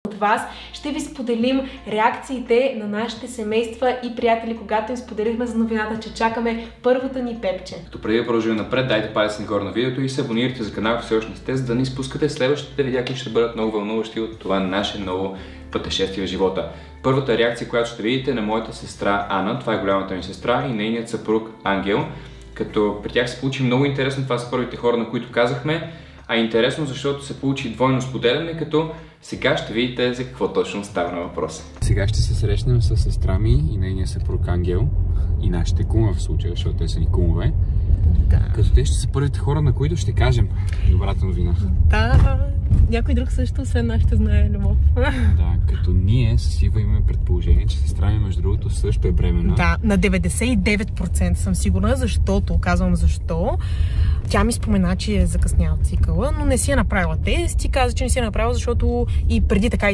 от вас. Ще ви споделим реакциите на нашите семейства и приятели, когато им споделихме за новината, че чакаме първото ни пепче. Като преди да продължим напред, дайте палец нагоре на видеото и се абонирайте за канала, ако все още не сте, за да не изпускате следващите видеа, които ще бъдат много вълнуващи от това наше ново пътешествие в живота. Първата реакция, която ще видите, е на моята сестра Ана, това е голямата ми сестра, и нейният съпруг Ангел. Като при тях се получи много интересно, това са първите хора, на които казахме, а интересно, защото се получи двойно споделяне, като сега ще видите за какво точно става на въпрос. Сега ще се срещнем с сестра ми и нейния съпруг Ангел и нашите кума в случая, защото те са ни кумове. Да. Като те ще са първите хора, на които ще кажем добрата новина. Да, някой друг също, освен нас, ще знае любов. Да, като ние с Ива имаме предположение, че сестра ми, между другото, също е бременна. Да, на 99% съм сигурна, защото, казвам защо. Тя ми спомена, че е закъсняла цикъла, но не си е направила тест и каза, че не си е направила, защото и преди така